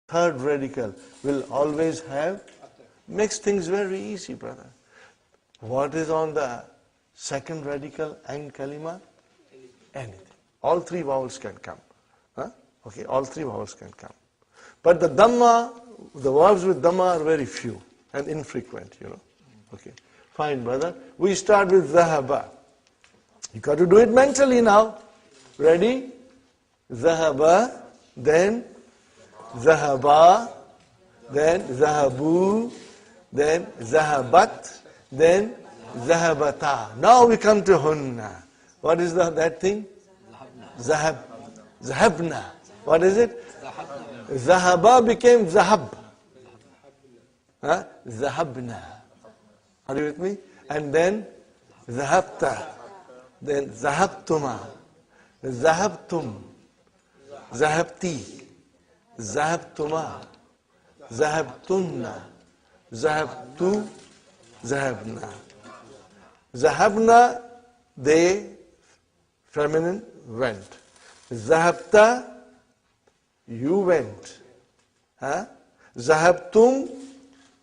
third radical will always have, makes things very easy, brother. What is on the second radical and kalima? Anything. All three vowels can come. Huh? Okay, all three vowels can come. But the dhamma, the verbs with dhamma are very few and infrequent, Okay, fine, brother. We start with zahaba. You got to do it mentally now. Ready? Zahaba, then zahaba, then zahabu, then zahabat, then zahabata. Now we come to hunna. What is that thing? Zahab. Zahabna. What is it? Zahaba became zahab. Huh? Zahabna. Are you with me? And then zahabta. Then zahabtuma. Zahabtum. Zahabti. Zahabtuma. Zahabtunna. Zahabtu. Zahabna. Zahabna, they, feminine, went. Zahabta, you went. Huh? Zahabtum,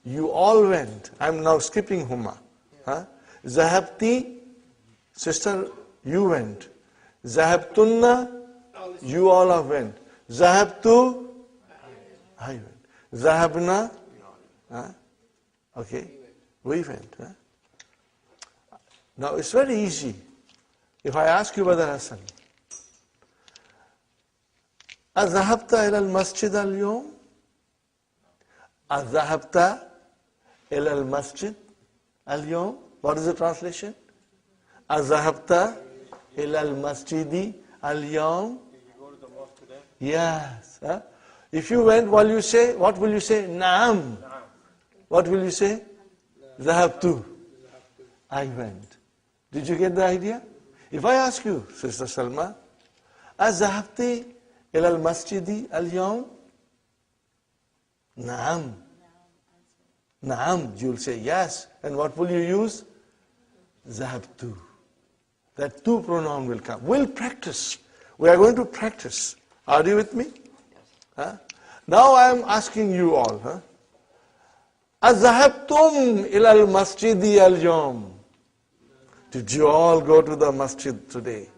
you all went. I'm now skipping Huma. Huh? Zahabti, sister, you went. Zahabtunna, you all have went. Zahabtu, I went. Zahabna, okay, we went. Huh? Now it's very easy. If I ask you, Brother Hassan, أذهبت إلى المسجد اليوم؟ أذهبت إلى المسجد اليوم? What is the translation? أذهبت إلى المسجد اليوم? Yes. Huh? If you went, what will you say? Naam. What will you say? ذهبت. I went. Did you get the idea? If I ask you, Sister Salma, أذهبت إلى المسجد اليوم؟ نعم. نعم. You'll say yes. And what will you use? ذهبت. That tu pronoun will come. We'll practice. We are going to practice. Are you with me? Huh? Now I am asking you all. Huh? أذهبتم إلى المسجد اليوم? Did you all go to the masjid today?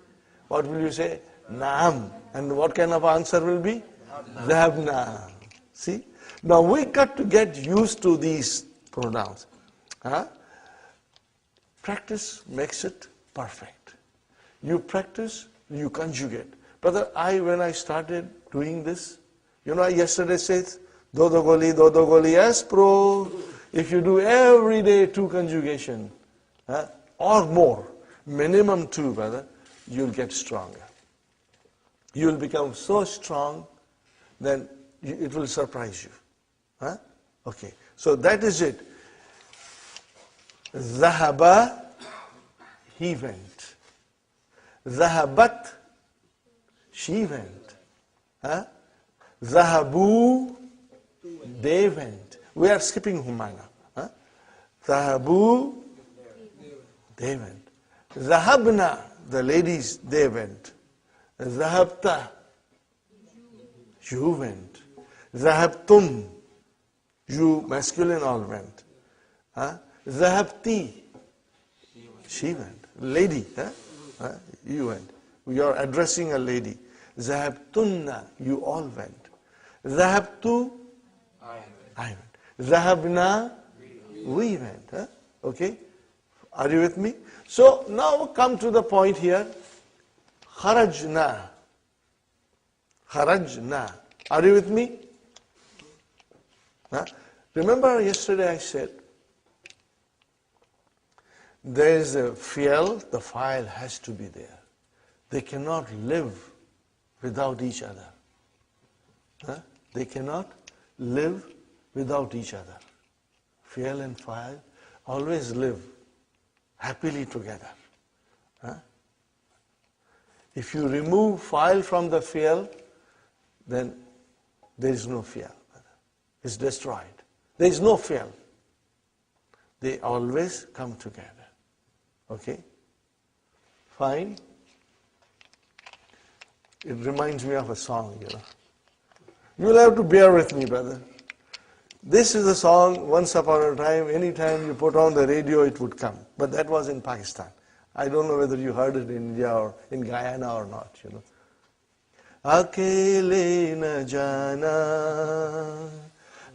What will you say? Naam. And what kind of answer will be? Dhahabna. See? Now we got to get used to these pronouns. Huh? Practice makes it perfect. You practice, you conjugate. Brother, when I started doing this, I yesterday said, dodo goli, yes, pro. If you do every day 2 conjugation, or more, minimum 2, brother, you'll get stronger. You'll become so strong, then it will surprise you. Huh? Okay, so that is it. Zahaba, he went. Zahabat, she went. Huh? Zahabu, they went. We are skipping Humana. Huh? Zahabu, they went. Zahabna, the ladies, they went. Zahabta, you went. Zahabtum, you masculine all went. Zahabti, she went. Lady, you went. You are addressing a lady. Zahabtunna, you all went. Zahabtu, I went. Zahabna, we went. Okay? Are you with me? So now come to the point here. Kharajna. Kharajna. Are you with me? Remember yesterday I said, there is a fi'l, the file has to be there. They cannot live without each other. They cannot live without each other. Fi'l and file always live happily together. If you remove file from the fi'l, then there is no fi'l. It's destroyed. There is no fi'l. They always come together. Okay? Fine. It reminds me of a song, You'll have to bear with me, brother. This is a song, once upon a time, anytime you put on the radio, it would come. But that was in Pakistan. I don't know whether you heard it in India or in Guyana or not, you know. अकेले न जाना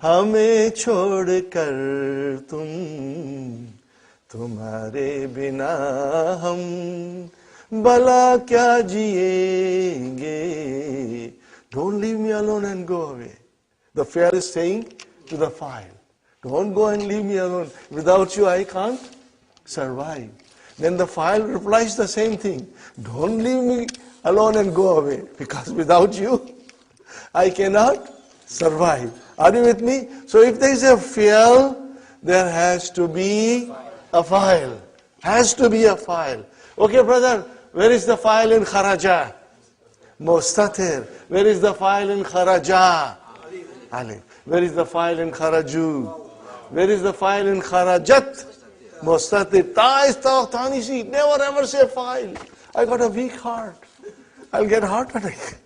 हमें छोड़कर तुम तुम्हारे बिना हम भला क्या जिएंगे. Don't leave me alone and go away. The fire is saying to the fire, don't go and leave me alone. Without you I can't survive. Then the fire replies the same thing. Don't leave me alone and go away, because without you I cannot survive. Are you with me? So if there is a fuel, there has to be a fire. Has to be a fire. Okay, brother, where is the file in Kharaja? Mustatir. Where is the file in Kharaja? Alif. Where is the file in Kharaju? Where is the file in Kharajat? Mustatir. Ta is ta'tanisi. Never ever say file. I got a weak heart. I'll get heart attack.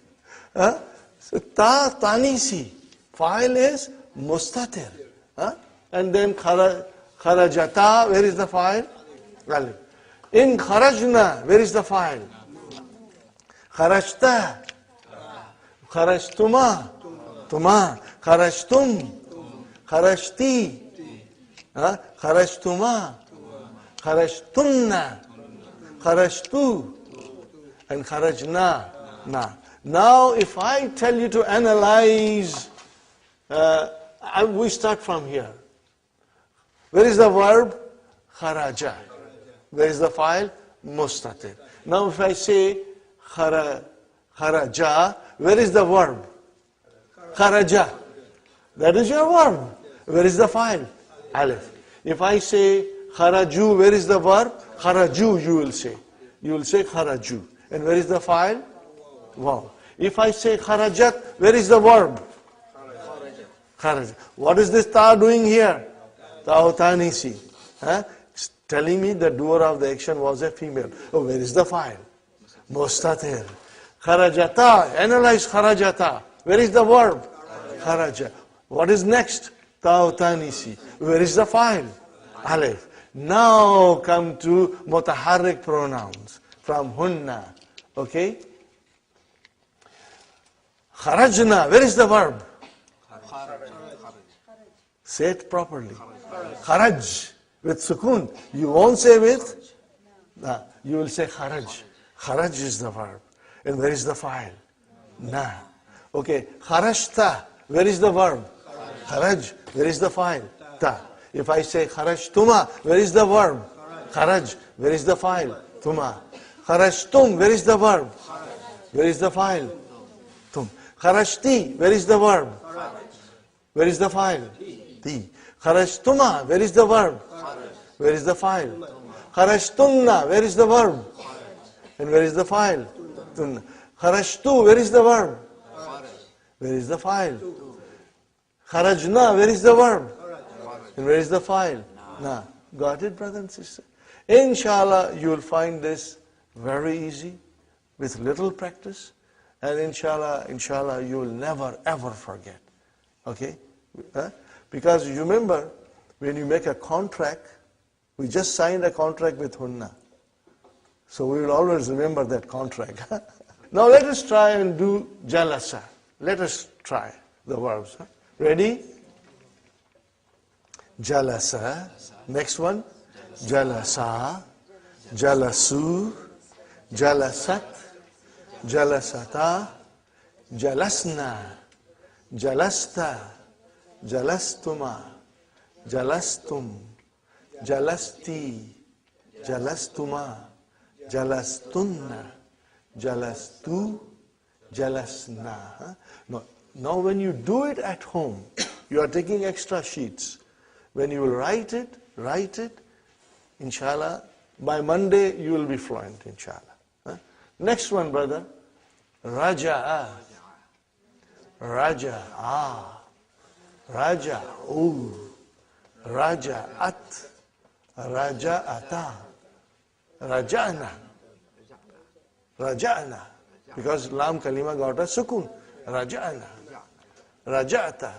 Huh? So ta'tanisi. File is mustatir. Huh? And then Kharajata. Where is the file? Alif. In Kharajna, where is the file? Kharajta. Kharajtuma. Tuma. Kharajtum. Kharajti. Kharajtuma. Kharajtunna. Kharajtu. And kharajna. Na. Now, if I tell you to analyze, we start from here. Where is the verb? Kharaja. Where is the file? Mustatir. Now if I say kharaja, where is the verb? Kharaja. That is your verb. Where is the file? Alif. If I say kharaju, where is the verb? Kharaju, you will say. You will say kharaju. And where is the file? Wow. If I say kharajat, where is the verb? Kharajat. What is this ta doing here? Ta'utanisi. Telling me the doer of the action was a female. Oh, where is the file? Mustatir. Kharajata. Analyze kharajata. Where is the verb? Kharaja. What is next? Ta'utanisi. Where is the file? Alif. Now come to mutaharrik pronouns from hunna. Okay? Kharajna. Where is the verb? Say it properly. Kharaj. With sukun. You won't say with? You will say kharaj. Kharaj is the verb. And where is the file? Na. Okay. Kharajta. Where is the verb? Kharaj. Where is the file? Ta. If I say kharajtuma, where is the verb? Kharaj. Where is the file? Tuma. Kharajtum. Where is the verb? Where is the file? Tum. Kharajti. Where is the verb? Where is the file? Ti. Kharajtuma. Where is the verb? Where is the file? Kharajtunna. Where is the verb? And where is the file? Tunna. Kharajtu. Where is the verb? Where is the file? Kharajna. Where is the verb? And where is the file? Na. Got it, brother and sister? Inshallah, you will find this very easy with little practice. And inshallah, you will never ever forget. Okay? Because you remember, when you make a contract, we just signed a contract with Hunna. So we will always remember that contract. Now let us try and do jalasa. Let us try the verbs. Ready? Jalasa. Next one. Jalasa. Jalasu. Jalasat. Jalasata. Jalasna. Jalasta. Jalastuma. Jalastum. Jalasti. Jalastuma. Jalastunna. Jalastu. Jalasna. Now when you do it at home, you are taking extra sheets. When you will write it, inshallah, by Monday you will be fluent, inshallah. Next one, brother. Raja'a. Raja'a. Raja'u. Raja'at. Raja'ata. Raja'na. Raja'na. Because lam kalima got a sukun. Raja'na. Rajata.